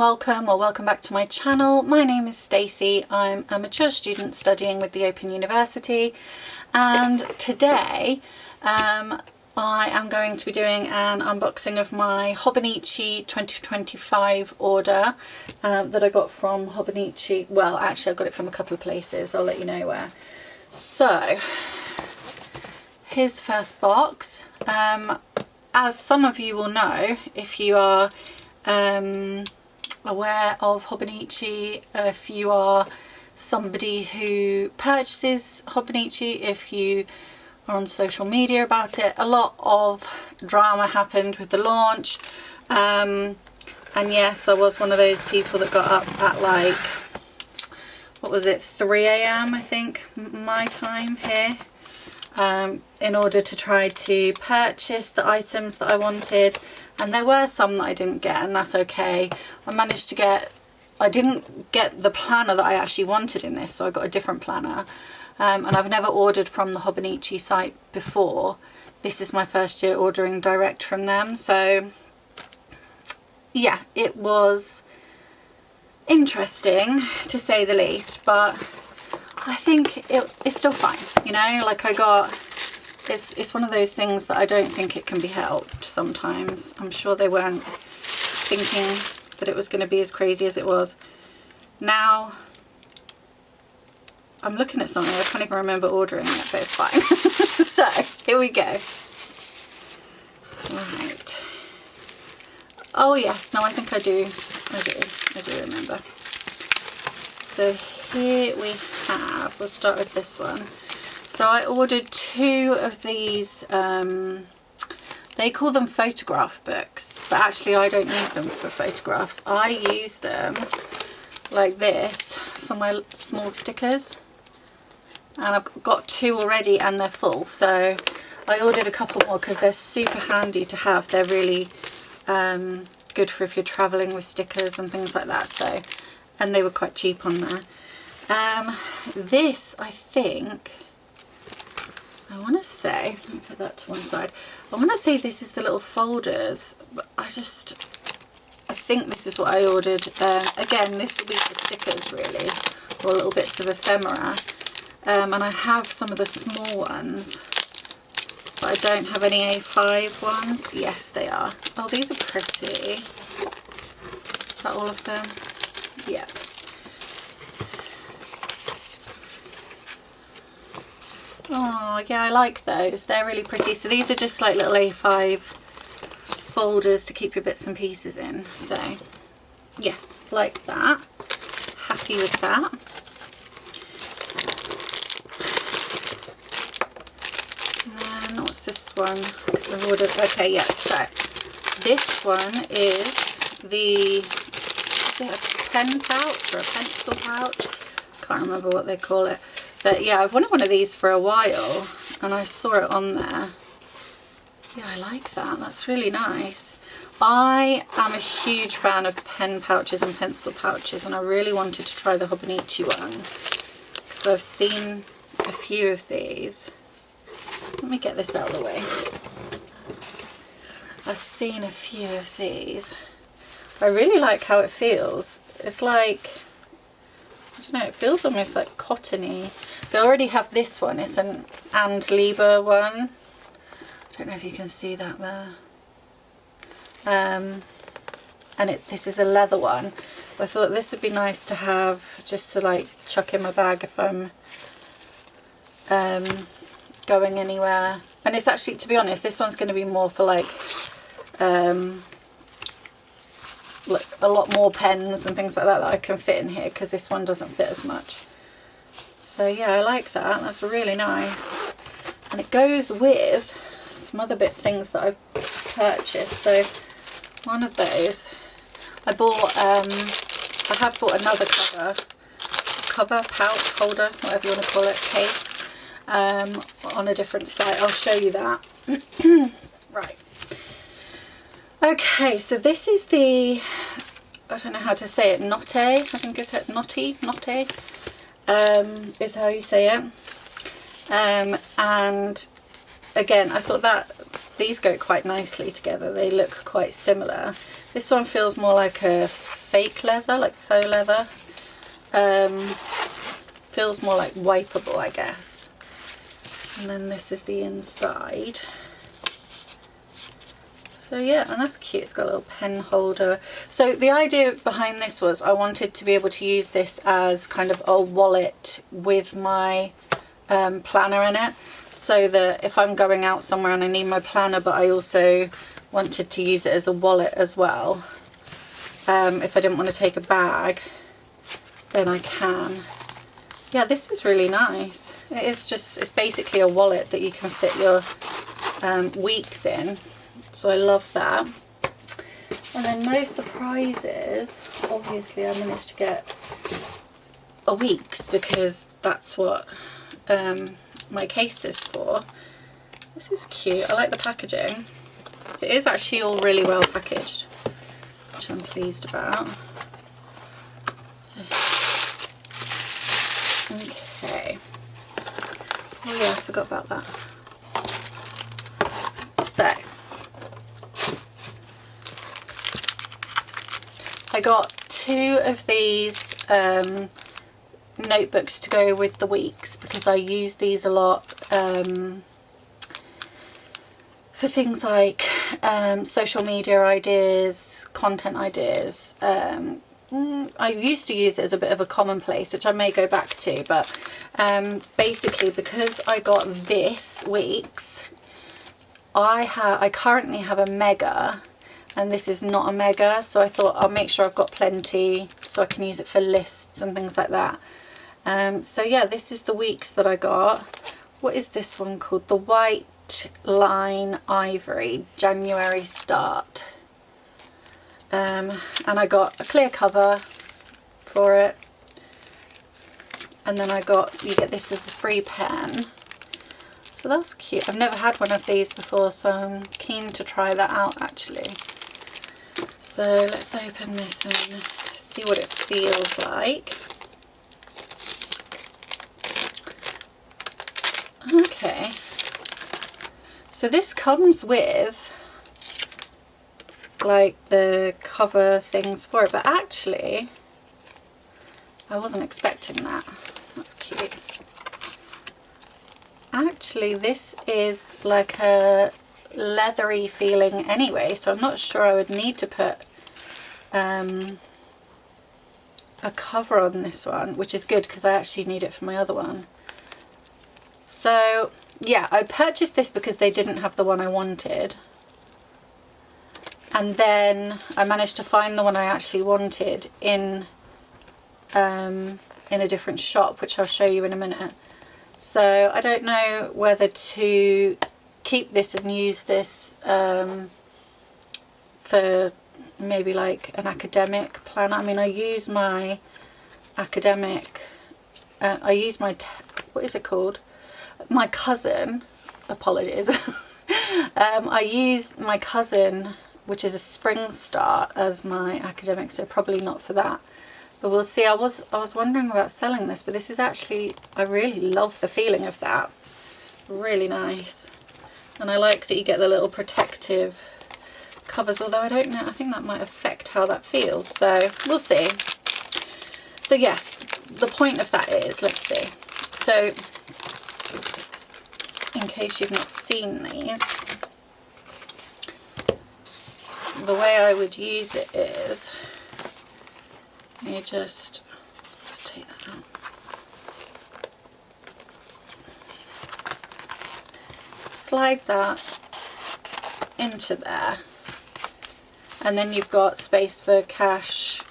welcome or welcome back to my channel. My name is Stacey. I'm a mature student studying with the Open University, and today I am going to be doing an unboxing of my Hobonichi 2025 order that I got from Hobonichi. Well, actually I got it from a couple of places. I'll let you know where. So here's the first box. As some of you will know, if you are aware of Hobonichi, if you are somebody who purchases Hobonichi, if you are on social media about it, a lot of drama happened with the launch, and yes, I was one of those people that got up at like, what was it, 3 AM I think, my time here, in order to try to purchase the items that I wanted. And there were some that I didn't get, and that's okay. I didn't get the planner that I actually wanted in this, so I got a different planner. And I've never ordered from the Hobonichi site before. This is my first year ordering direct from them, so yeah, it was interesting to say the least, but I think it's still fine, you know, like it's one of those things that I don't think it can be helped sometimes. I'm sure they weren't thinking that it was going to be as crazy as it was. Now, I'm looking at something, I can't even remember ordering it, but it's fine. So, here we go. Right. Oh yes, no, I think I do remember. So here we have, we'll start with this one. So I ordered 2 of these, they call them photograph books, but actually I don't use them for photographs. I use them like this for my small stickers, and I've got 2 already and they're full, so I ordered a couple more because they're super handy to have. They're really good for if you're traveling with stickers and things like that, so, and they were quite cheap on there. This, I think, I want to say, let me put that to one side, I want to say this is the little folders, but I think this is what I ordered. Again, this will be for stickers really, or little bits of ephemera, and I have some of the small ones, but I don't have any A5 ones. Yes, they are. Oh, these are pretty. Is that all of them? Yeah. Oh yeah, I like those. They're really pretty. So these are just like little A5 folders to keep your bits and pieces in. So yes, like that. Happy with that. And then what's this one? Because I've ordered, okay, yes, so this one is is it a pen pouch or a pencil pouch? Can't remember what they call it. But yeah, I've wanted one of these for a while and I saw it on there. Yeah, I like that. That's really nice. I am a huge fan of pen pouches and pencil pouches, and I really wanted to try the Hobonichi one because I've seen a few of these. Let me get this out of the way. I've seen a few of these. I really like how it feels. It's like, I don't know, it feels almost like cottony. So I already have this one. It's an And Lieber one. I don't know if you can see that there. And this is a leather one. I thought this would be nice to have just to like chuck in my bag if I'm going anywhere. And it's actually, to be honest, this one's going to be more for like a lot more pens and things like that I can fit in here, because this one doesn't fit as much. So yeah, I like that. That's really nice. And it goes with some other things that I've purchased. So one of those, I bought, I have bought another cover, pouch, holder, whatever you want to call it, case, on a different site. I'll show you that. Right. Okay, so this is the, I don't know how to say it, Notte, I think it's Notte, is how you say it. And again, I thought that these go quite nicely together. They look quite similar. This one feels more like a fake leather, like faux leather. Feels more like wipeable, I guess. And then this is the inside. So yeah, and that's cute. It's got a little pen holder. So the idea behind this was I wanted to be able to use this as kind of a wallet with my planner in it, so that if I'm going out somewhere and I need my planner, but I also wanted to use it as a wallet as well, if I didn't want to take a bag, then I can. Yeah, this is really nice. It is just, it's basically a wallet that you can fit your weeks in. So I love that. And then no surprises. Obviously I managed to get a weeks because that's what my case is for. This is cute. I like the packaging. It is actually all really well packaged, which I'm pleased about. So, okay. Oh yeah, I forgot about that. So I got 2 of these notebooks to go with the weeks because I use these a lot for things like social media ideas, content ideas. I used to use it as a bit of a commonplace, which I may go back to, but basically because I got this weeks, I currently have a mega, and this is not a mega, so I thought I'll make sure I've got plenty so I can use it for lists and things like that. So yeah, this is the weeks that I got. What is this one called? The White Line Ivory, January start. And I got a clear cover for it. And then I got, you get this as a free pen. So that's cute. I've never had one of these before, so I'm keen to try that out actually. So let's open this and see what it feels like. Okay, so this comes with like the cover things for it, but actually I wasn't expecting that. That's cute. Actually this is like a leathery feeling anyway, so I'm not sure I would need to put a cover on this one, which is good because I actually need it for my other one. So yeah, I purchased this because they didn't have the one I wanted, and then I managed to find the one I actually wanted in a different shop, which I'll show you in a minute. So I don't know whether to keep this and use this for maybe like an academic planner. I mean, I use my academic, what is it called? My cousin, apologies. I use my cousin, which is a spring start, as my academic, so probably not for that. But we'll see. I was wondering about selling this, but this is actually, I really love the feeling of that. Really nice. And I like that you get the little protective covers, although I don't know, I think that might affect how that feels, so we'll see. So yes, the point of that is, let's see. So in case you've not seen these, the way I would use it is, you just, let's take that out. Slide that into there, and then you've got space for cash,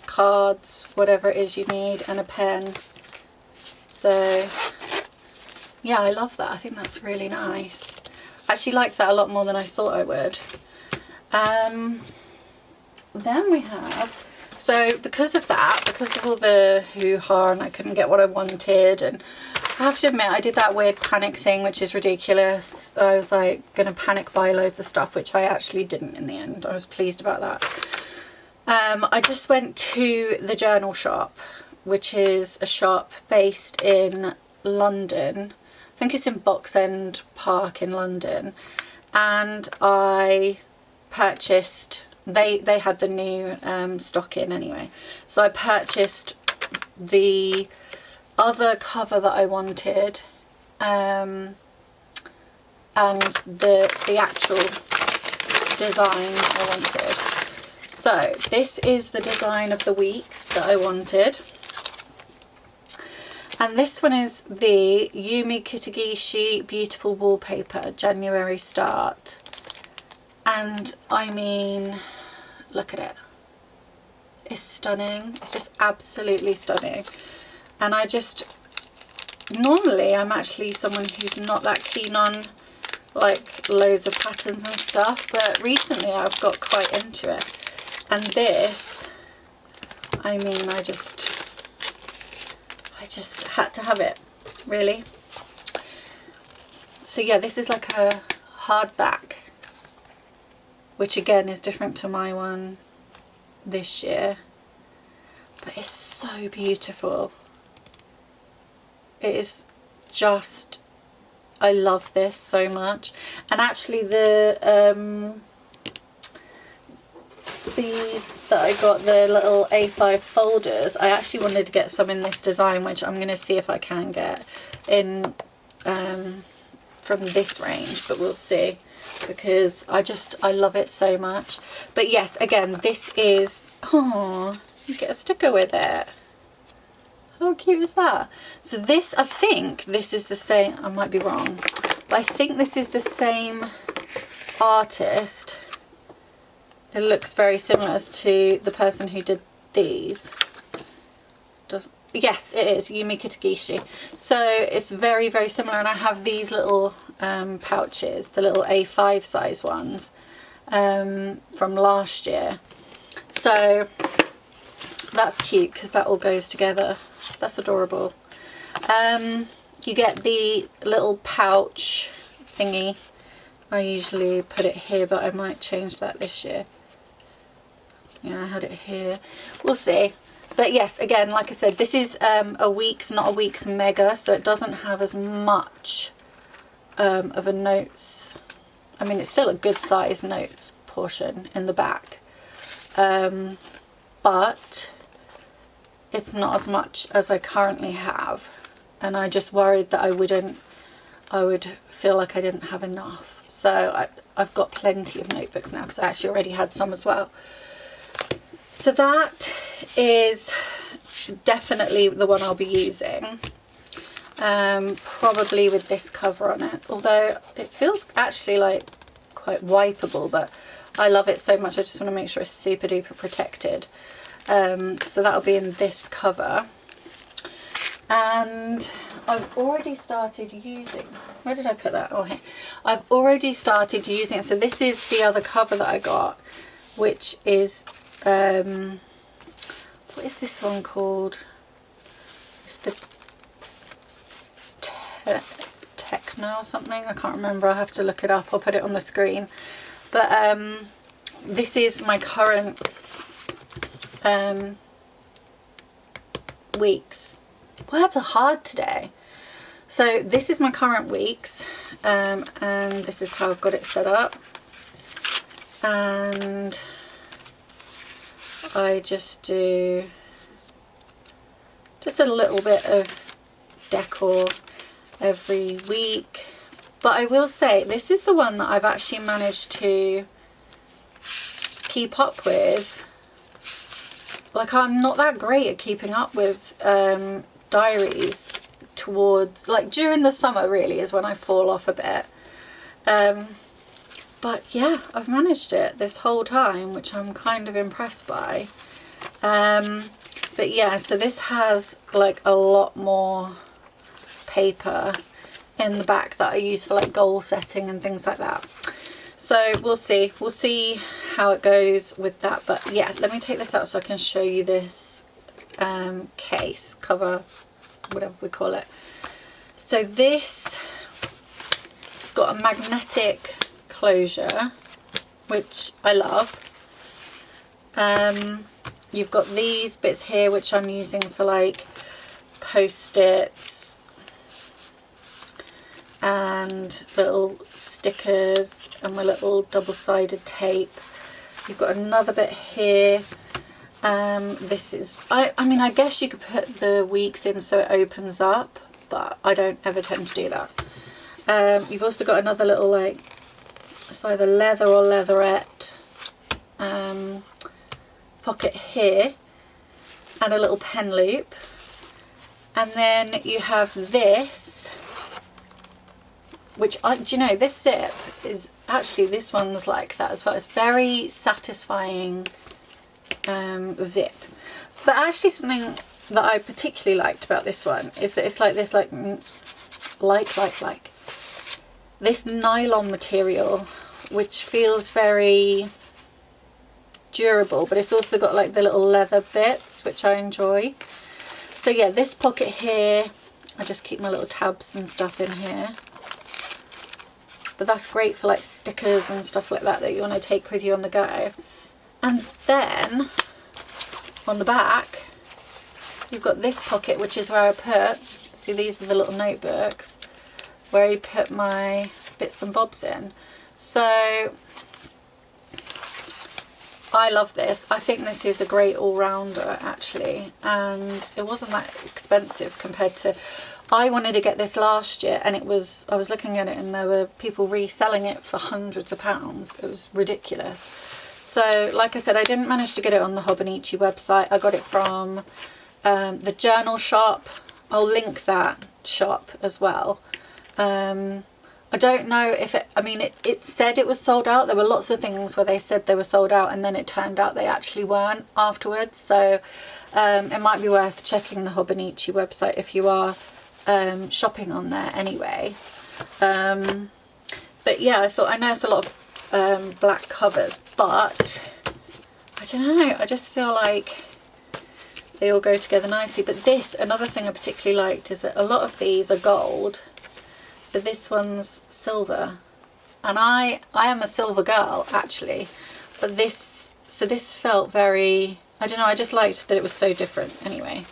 cards, whatever it is you need, and a pen. So yeah, I love that. I think that's really nice. I actually like that a lot more than I thought I would. Then we have, so because of that, because of all the hoo-ha and I couldn't get what I wanted, and I have to admit I did that weird panic thing, which is ridiculous. I was like going to panic buy loads of stuff, which I actually didn't in the end. I was pleased about that. I just went to the Journal Shop, which is a shop based in London. I think it's in Box End Park in London, and I purchased they had the new stock in anyway. So I purchased the other cover that I wanted, and the actual design I wanted. So this is the design of the weeks that I wanted. And this one is the Yumi Kitagishi Beautiful Wallpaper, January start. And I mean, look at it. It's stunning. It's just absolutely stunning. And I just, normally I'm actually someone who's not that keen on like loads of patterns and stuff, but recently I've got quite into it. And this, I mean, I just had to have it, really. So yeah, this is like a hardback, which again is different to my one this year, but it's so beautiful. It is just, I love this so much. And actually these that I got, the little A5 folders, I actually wanted to get some in this design, which I'm going to see if I can get in from this range, but we'll see, because I love it so much. But yes, again, this is, oh, you get a sticker with it. How cute is that? So this, I think this is the same, I might be wrong, but I think this is the same artist. It looks very similar to the person who did these. Yes, it is Yumi Kitagishi. So it's very, very similar. And I have these little pouches, the little A5 size ones from last year. So that's cute because that all goes together. That's adorable. You get the little pouch thingy. I usually put it here, but I might change that this year. Yeah, I had it here. We'll see. But yes, again, like I said, this is a week's, not a week's mega, so it doesn't have as much of a notes. I mean, it's still a good size notes portion in the back, but it's not as much as I currently have, and I just worried that I would feel like I didn't have enough. So I've got plenty of notebooks now, because I actually already had some as well. So that is definitely the one I'll be using, probably with this cover on it, although it feels actually like quite wipeable, but I love it so much I just want to make sure it's super duper protected. So that'll be in this cover. And I've already started using, where did I put that? Oh, here. I've already started using it. So this is the other cover that I got, which is what is this one called? It's the Techno or something. I can't remember. I'll have to look it up. I'll put it on the screen. But this is my current weeks. Words are hard today. So this is my current weeks, and this is how I've got it set up. And I just do just a little bit of decor every week. But I will say, this is the one that I've actually managed to keep up with. Like, I'm not that great at keeping up with diaries towards, like, during the summer really is when I fall off a bit. But yeah, I've managed it this whole time, which I'm kind of impressed by. But yeah, so this has like a lot more paper in the back that I use for like goal setting and things like that. So we'll see how it goes with that. But yeah, let me take this out so I can show you this case, cover, whatever we call it. So this, it's got a magnetic closure, which I love. You've got these bits here which I'm using for like post-its and little stickers and my little double-sided tape. You've got another bit here. This is, I mean, I guess you could put the weeks in so it opens up, but I don't ever tend to do that. You've also got another little, like, it's either leather or leatherette pocket here, and a little pen loop. And then you have this, which, do you know, this zip is actually, this one's like that as well. It's very satisfying zip. But actually something that I particularly liked about this one is that it's like this, like this nylon material, which feels very durable, but it's also got like the little leather bits, which I enjoy. So yeah, this pocket here, I just keep my little tabs and stuff in here. But that's great for like stickers and stuff like that that you want to take with you on the go. And then on the back, you've got this pocket, which is where I put, see, these are the little notebooks, where I put my bits and bobs in. So I love this. I think this is a great all-rounder actually, and it wasn't that expensive compared to, I wanted to get this last year and it was, I was looking at it and there were people reselling it for hundreds of pounds. It was ridiculous. So like I said, I didn't manage to get it on the Hobonichi website. I got it from the journal shop. I'll link that shop as well. I don't know if it, I mean, it said it was sold out. There were lots of things where they said they were sold out and then it turned out they actually weren't afterwards. So it might be worth checking the Hobonichi website if you are shopping on there anyway. But yeah, I thought, I know it's a lot of black covers, but I don't know, I just feel like they all go together nicely. But this, another thing I particularly liked is that a lot of these are gold, but this one's silver, and I am a silver girl actually, but this, so this felt very, I don't know, I just liked that it was so different anyway.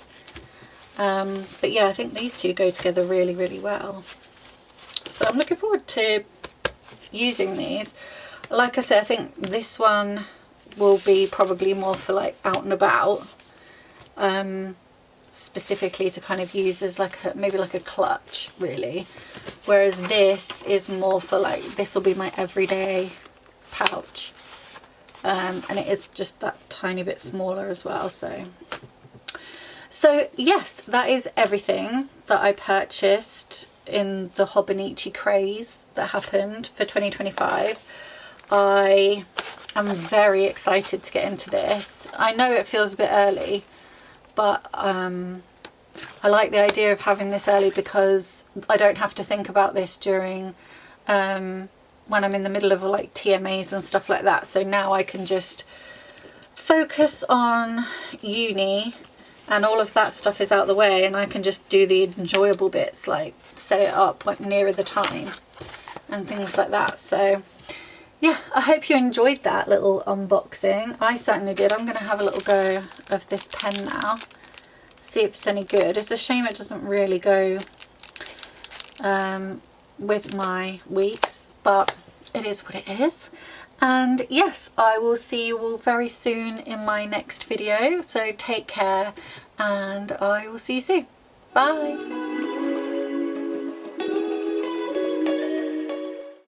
But yeah, I think these two go together really, really well. So I'm looking forward to using these. Like I said, I think this one will be probably more for like out and about, specifically to kind of use as like a, maybe like a clutch really, whereas this is more for like, this will be my everyday pouch, and it is just that tiny bit smaller as well. So yes, that is everything that I purchased in the Hobonichi craze that happened for 2025. I am very excited to get into this. I know it feels a bit early, but I like the idea of having this early because I don't have to think about this during when I'm in the middle of like TMAs and stuff like that. So now I can just focus on uni and all of that stuff is out the way, and I can just do the enjoyable bits, like set it up like nearer the time and things like that. So yeah, I hope you enjoyed that little unboxing. I certainly did. I'm going to have a little go of this pen now, see if it's any good. It's a shame it doesn't really go with my weeks, but it is what it is. And yes, I will see you all very soon in my next video. So take care and I will see you soon. Bye.